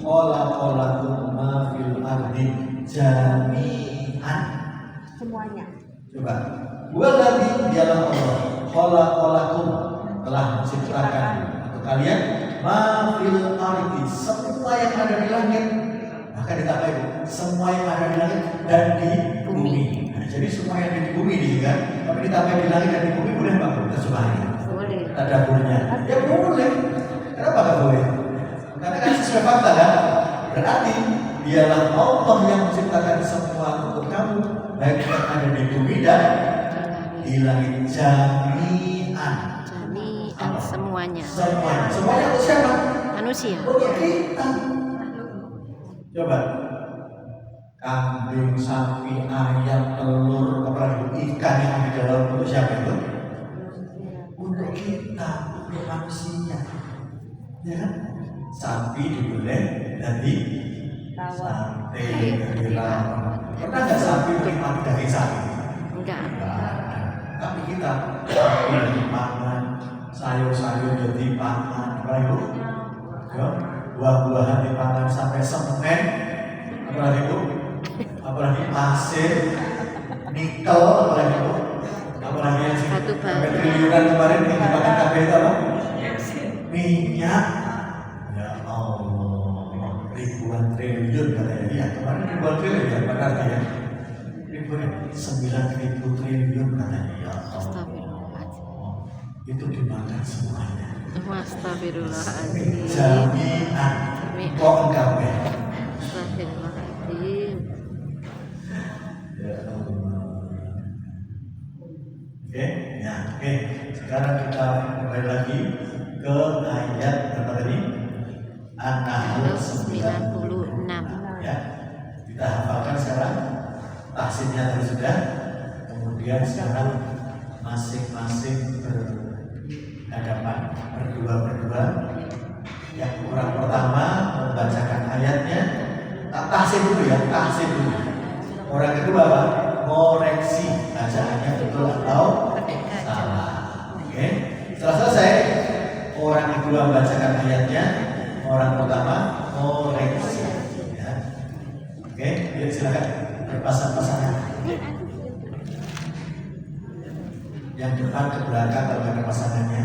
khalaqalakum ma fil ardi jami'an." semuanya. Coba. Walladzi dialah Allah, khalaqalakum telah menciptakan untuk kalian ma fil ardi, semua yang ada di langit. Maka ditambahin semua yang ada di langit dan di bumi. Nah, jadi semua yang ada di bumi di kan, tapi ditambahin di langit dan di bumi boleh Pak? Kita coba ini. Boleh. Tadaburnya. Ya boleh. Kenapa nggak boleh? Karena kan sesuai fakta kan. Berarti dialah Allah yang menciptakan semua untuk kamu, baik yang ada di bumi dan di langit jami'an. Jami'an semuanya. Semuanya untuk siapa? Manusia. Untuk kita. Coba. Kambing, sapi, ayam, telur, apalagi ikan yang ada di dalam untuk siapa itu? Untuk kita, untuk manusia. Ya kan? Sapi dibeli dari sate, dari lawan. Pernah nggak sapi menikmati daging sapi? Enggak. Tapi kita sapi dipangan, sayur-sayur jadi pangan, apa itu? Ya, buah-buahan dipangan sampai semen, apalagi itu? Apalagi pasir, nikel, apalagi itu? Apalagi yang Batu bara. sampai triliunan kemarin yang dipakai KB itu apa? Minyak. Ya Allah, ribuan triliun katanya. Iya, kemarin ribuan triliun ya, benar ya? Ribuan, 9.000 triliun katanya. Ya Allah, Astagfirullahaladzim. itu dimakan semuanya. Astagfirullahaladzim. Jami'an. Kok enggak ya? Astagfirullahaladzim. Ya Allah. Oke, ya, oke. Sekarang kita kembali lagi ke ayat berapa tadi? An-Nahl 96. Ya, kita hafalkan sekarang. Tahsinnya tadi sudah. Kemudian sekarang masing-masing berhadapan berdua. Yang orang pertama membacakan ayatnya. Tahsin dulu ya, tahsin dulu. Orang kedua apa? Koreksi bacaannya betul atau salah. Oke. Setelah selesai, orang kedua membacakan ayatnya, Orang pertama koreksi. Ya. Oke, yuk silakan berpasang-pasangan. Yang depan ke belakang kalau ada pasangannya.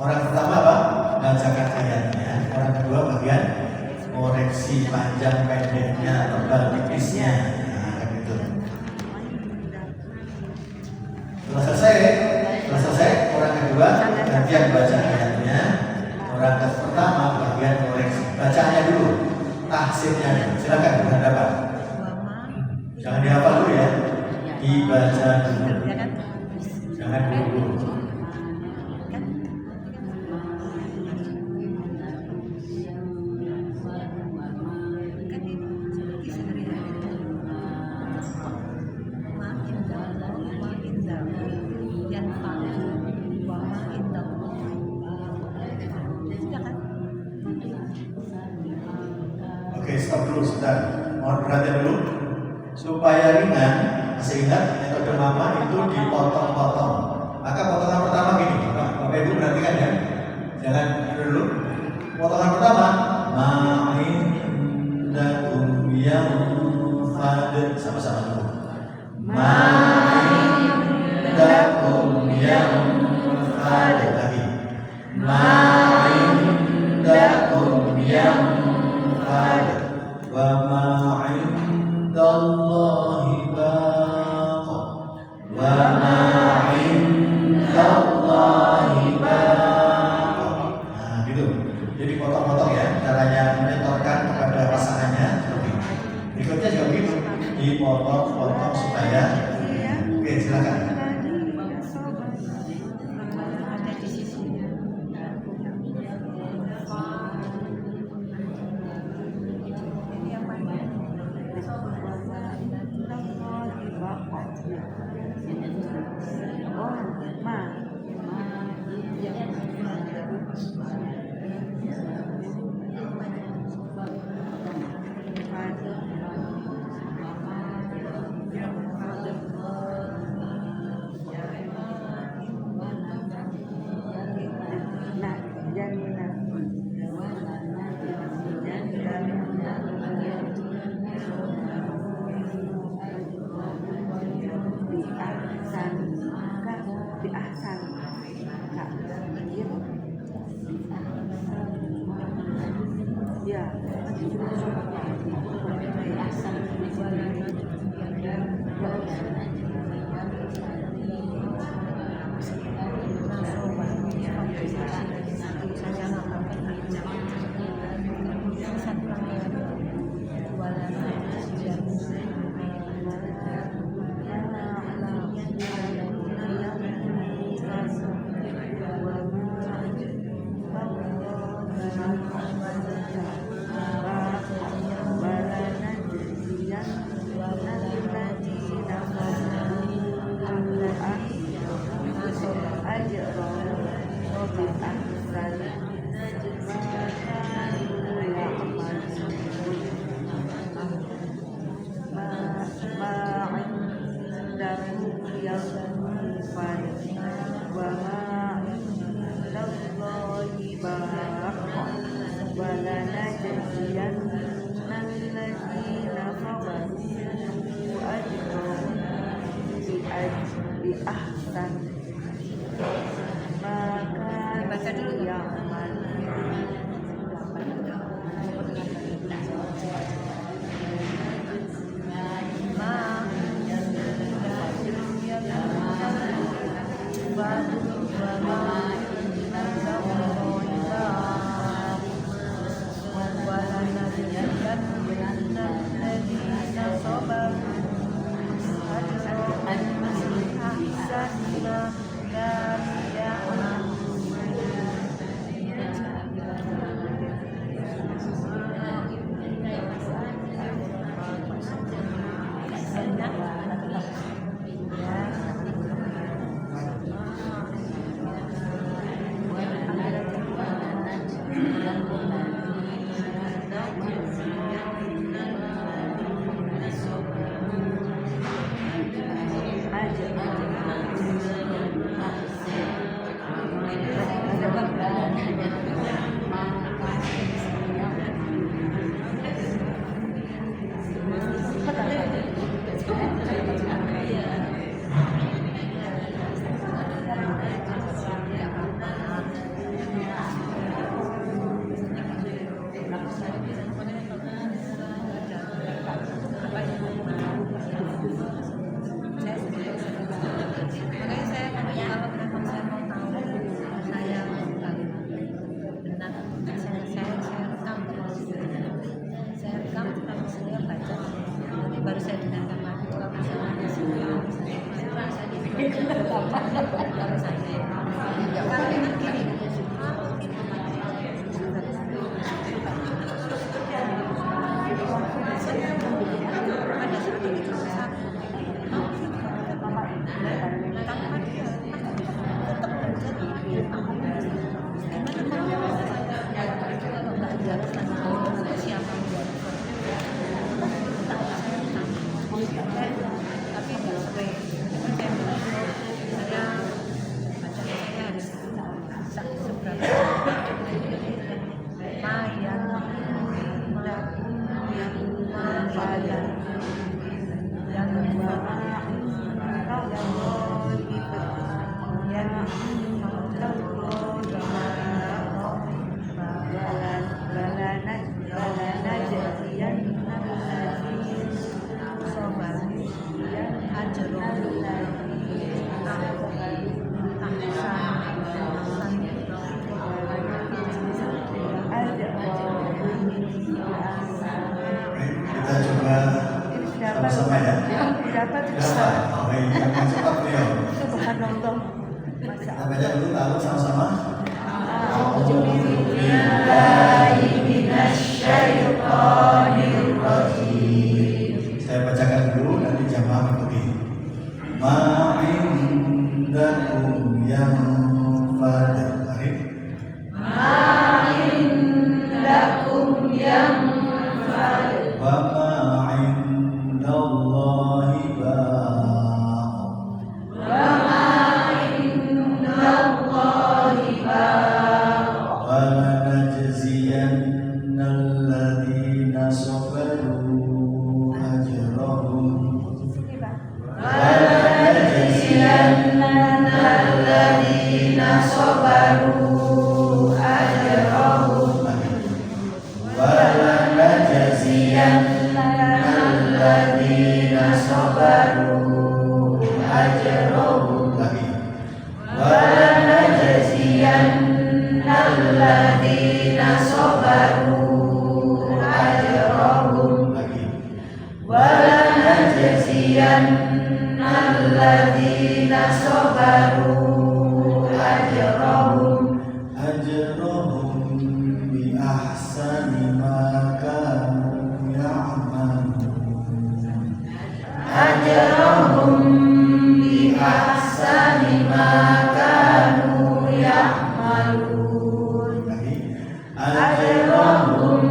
Orang pertama apa? Bacakan ayatnya. Orang kedua bagian koreksi panjang pendeknya, tebal tipisnya. Nah, kayak gitu. Setelah selesai, orang kedua gantian baca ayatnya. Orang pertama bagian koreksi. Bacanya dulu, tahsinnya dulu. Silakan berhadapan. Jangan dihafal dulu ya. Dibaca dulu. Jangan dulu. Oke, stop dulu sebentar. Mohon perhatian dulu. Supaya ringan, masih ingat metode mama itu dipotong-potong. Maka potongan pertama gini, Bapak Ibu perhatikan ya. Jangan dulu. Potongan pertama, ma'indakum yanfad. Sama-sama dulu. Ma'indakum yanfad. Lagi. Ma'indakum yanfad. Wa ma'indallahi baq. Wa ma'indallahi baq. Nah, gitu. Jadi potong-potong ya, caranya menyetorkan kepada pasangannya seperti ini. Berikutnya juga begitu, dipotong-potong supaya. Oke, silakan. Baca dulu ya. Kita coba sama-sama ya. Dapat Dapat. Baik, yang cepat beliau. Subhanallah. Kita baca dulu lalu sama-sama. Saya bacakan dulu nanti jamaah mengikuti. Ma'indakum yang fad. Mari. Wa ma'indallahi baq. وَلَنَجْزِيَنَّ الَّذِينَ صَبَرُوا أَجْرَهُمْ أجرهم بأحسن ما كانوا يعملون. Lagi. أجرهم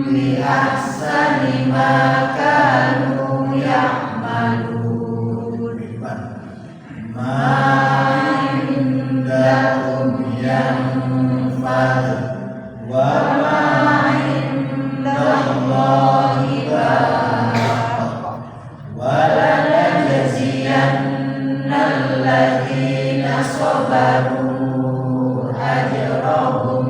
بأحسن ما كانوا يعملون. ما عندكم ينفد وما عند الله باق ولنجزين الذين صبروا أجرهم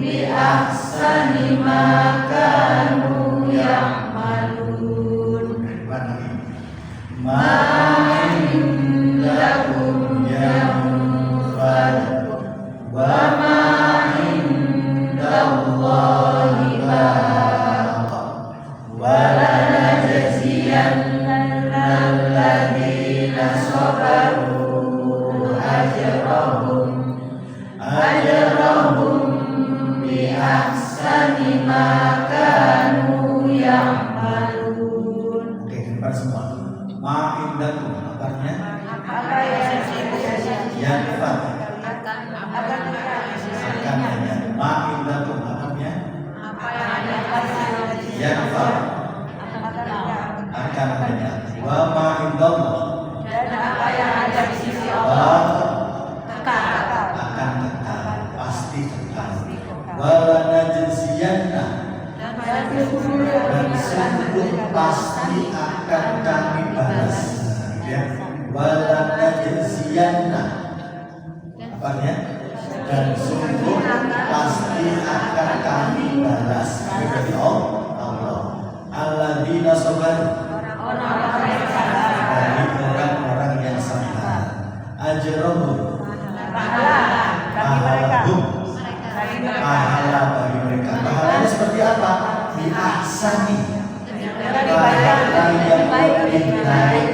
بأحسن ما كانوا يعملون. ما عندكم ينفد وما عند الله باق ولنجزين الذين صبروا أجرهم بأحسن ما كانوا يعملون. Oke, depan semua. Ma'indakum artinya yang fat akan hanya ma'indakum artinya yang fat akan hanya wa ma'indallah akan kekal, pasti kekal. Walanajziyanna dan sungguh pasti akan kami balas. Ya. Walanajziyanna apanya? Dan sungguh pasti akan kami balas. Berarti Allah. Alladzina sabaru dari orang-orang yang sabar. Ajrahum pahala bagi mereka. Pahalanya seperti apa? Bi ahsani, pahala yang lebih baik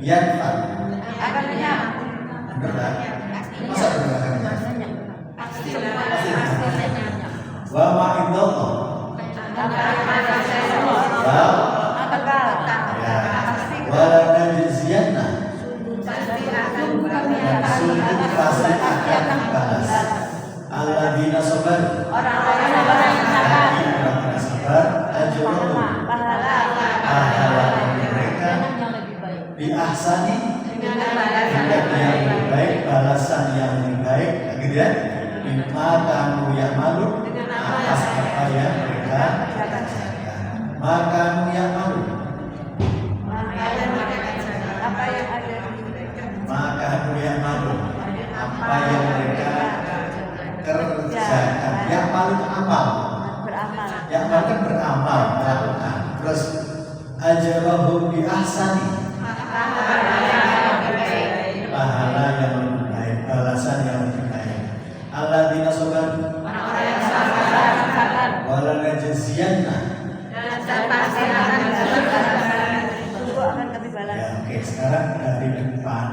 yanfad. Akan kenyang. Bener kan? Masa bener akan kenyang? Pasti kenyang. Wa ma indallah. Ya. Ya. Wala najziyanna. Sungguh pasti akan dibalas. Alladzina sabar. Orang-orang yang sabar. Orang-orang sabar. Ajrahum. Pahala mereka di ahsani dengan yang lebih baik, balasan yang lebih baik, gitu ya. Mimma kanu ya'malu, atas apa yang mereka kerjakan. Maka kanu ya'malu, Apa yang ada maka kanu ya'malu, apa yang mereka kerjakan. Ya'malu itu amal. beramal. Ya'mal kan beramal, melakukan. Terus ajrahum bi ahsani, pahala yang lebih baik, balasan yang lebih baik. Alladzina sabaru wala najziyanna. Sungguh akan kami balas. Ya, oke, sekarang dari depan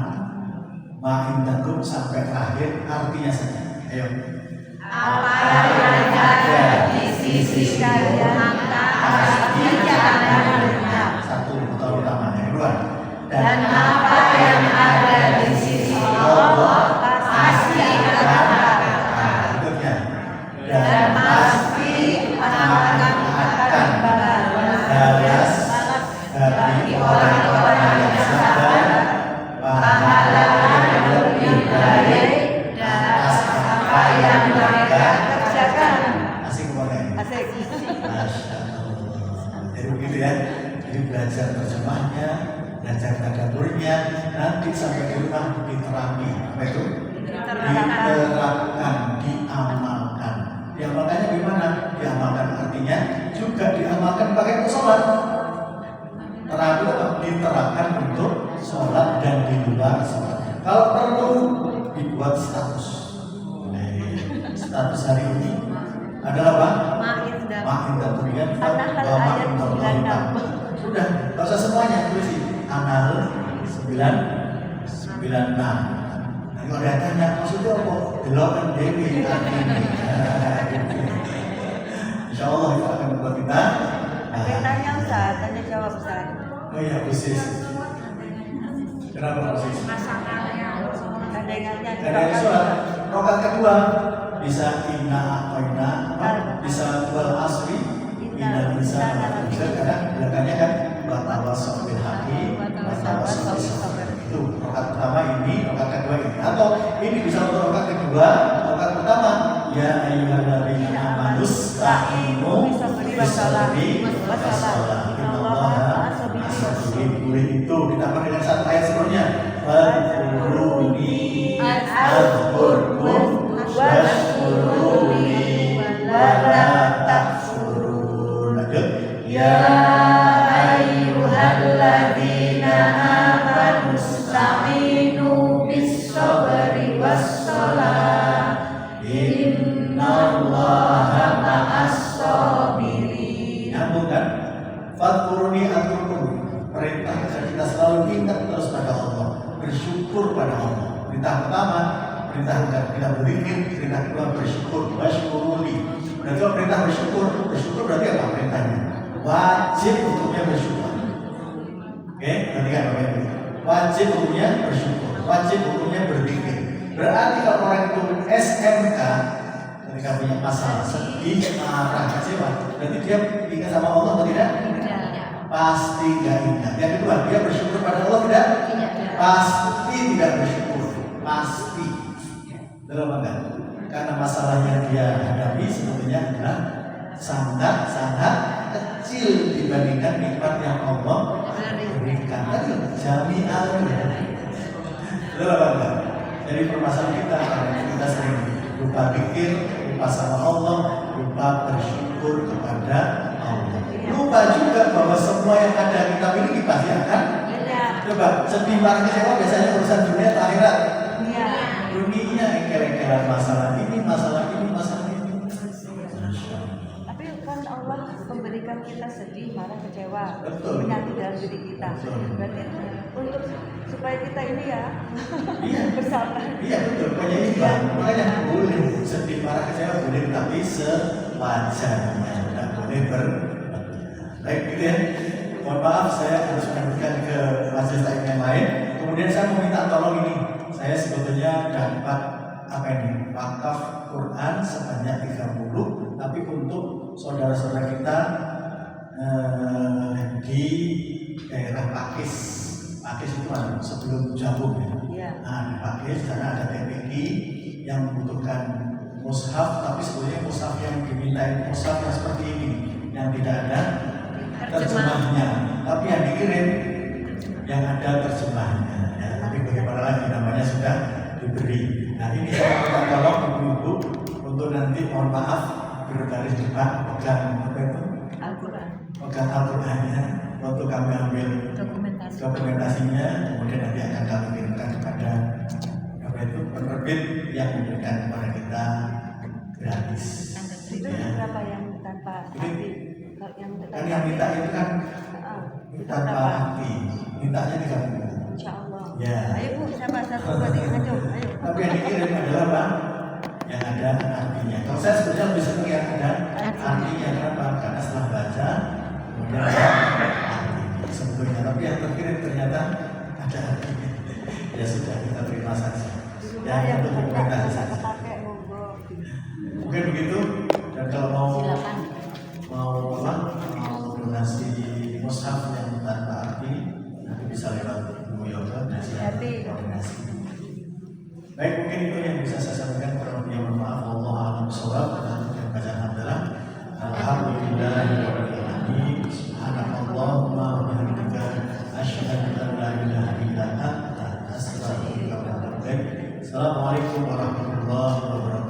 ma'indakum sampai akhir artinya saja. Ayo. Apa yang ada di sisi kalian pasti akan lenyap. Satu kata utama. Yang kedua. Dan apa yang ada di sisi Allah pasti akan lenyap. Berikutnya. Dan pasti akan balas bagi orang-orang yang sabar pahala yang lebih baik atas apa yang mereka kerjakan. asing boleh. Asik. Masya Allah. Jadi begitu ya. Jadi belajar terjemahnya, belajar tadaburnya, nanti sampai di rumah diterapkan. Apa itu? Diterapkan, diamalkan. Diamalkannya gimana? Diamalkan artinya juga diamalkan pakai untuk sholat. Terapi atau diterapkan untuk sholat dan di luar sholat. Kalau perlu dibuat status. Status hari ini adalah apa? Ma'indah tulian An-Nahl ayat 96. Sudah, nggak usah semuanya, tulis An-Nahl 96. Nanti kalau dia tanya, maksudnya apa? Delokan Dewi artinya. Insya Allah itu akan membuat kita. Ada yang tanya Ustaz, tanya jawab Ustaz. Oh iya, khusus. Kenapa khusus? Ada yang nanya Karena itu rokat kedua bisa inna akoina, bisa wal asri, inna insana lafi khusr. Karena belakangnya kan watawassaw bil haqqi, watawassaw bis sabr. Itu rokat pertama ini, rokat kedua ini. Atau ini bisa untuk rokat kedua, rokat pertama ya ayyuhalladzina amanu ista'inu bis-sabri was-salah. Innallaha ma'as-sabirin. Itu ditambah dengan satu ayat sebelumnya. Fadkuruni azkurkum washkuruni wala takfurun. Lanjut. Ya ayyuhalladzina amanu ista'inu bis-sabri was-salah. Innallaha ma'as-sabirin. Nyambung kan? Fadkuruni azkurkum. Perintah kita selalu ingat terus pada Allah, bersyukur pada Allah. Perintah pertama, perintah agar kita berzikir. Perintah kedua, bersyukur. Washkuruni. Berarti kalau perintah bersyukur berarti apa perintahnya? Wajib untuknya bersyukur. Oke, perhatikan Bapak-Ibu. Wajib untuknya bersyukur. Wajib untuknya berzikir. Berarti kalau orang itu SMK, ketika punya masalah, sedih, marah, kecewa, berarti dia ingat sama Allah atau tidak? Pasti tidak ingat. Yang kedua, dia bersyukur pada Allah tidak? Pasti tidak bersyukur. Pasti. Dalam enggak? Karena masalah yang dia hadapi sebetulnya adalah sangat-sangat kecil dibandingkan nikmat yang Allah berikan. Tadi jami'an. Dalam enggak? Jadi permasalahan kita karena kita sering lupa pikir, lupa sama Allah, lupa bersyukur kepada Allah. Lupa juga bahwa semua yang ada kita miliki pasti akan. Coba sedih marah kecewa biasanya urusan dunia atau akhirat. Dunia engkel-engkelan masalah ini, masalah ini, masalah ini. Tapi kan Allah memberikan kan kita sedih, marah, kecewa, Betul. penyakit dalam diri kita. Betul. Berarti itu untuk supaya kita ini ya Iya. bersabar. Iya betul, pokoknya imbang. Makanya boleh sedih, marah, kecewa boleh, tapi sewajarnya, tidak boleh baik gitu ya. Mohon maaf, saya harus melanjutkan ke majelis lain yang lain. Kemudian saya meminta tolong ini. Saya sebetulnya dapat apa ini? Wakaf Quran sebanyak 30, tapi untuk saudara-saudara kita di daerah Pakis. Pakis itu kan sebelum Jabung ya. Iya. Nah, di Pakis karena ada TPQ yang membutuhkan mushaf, tapi sebetulnya mushaf yang diminta itu mushaf yang seperti ini, yang tidak ada terjemahnya, tapi yang dikirim yang ada terjemahnya. Ya, tapi bagaimana lagi, namanya sudah diberi. Nah ini saya minta tolong ibu-ibu untuk nanti, mohon maaf, berbaris depan pegang apa itu? Al-Quran. Pegang Al-Qurannya untuk kami ambil dokumentasinya, kemudian nanti akan kami kirimkan kepada apa itu penerbit yang memberikan kepada kita gratis. Itu Ya. berapa yang tanpa arti? Kan yang minta itu kan tanpa arti, mintanya 30. Insya Allah. Ya. Ayo Bu, siapa satu dua tiga ayo. Tapi yang dikirim adalah apa? Yang ada artinya. Kalau saya sebenarnya lebih senang yang ada artinya, kenapa? Karena setelah baca kemudian ada artinya sebetulnya. Tapi yang terkirim ternyata ada artinya. Ya sudah, kita terima saja. Ya, untuk dokumentasi saja. Pakai monggo. Mungkin begitu. Dan kalau mau Silakan. mau donasi mushaf yang tanpa arti, nanti bisa lewat Bu Yoga dan Hati. koordinasi. Baik, mungkin itu yang bisa saya sampaikan. Kurang lebihnya mohon maaf. Allah a'lam bishawab. Dan untuk bacaan adalah alhamdulillahirabbil alamin. Subhanakallahumma wa bihamdika asyhadu an la ilaha illa anta astaghfiruka wa atubu ilaik. Assalamualaikum warahmatullahi wabarakatuh.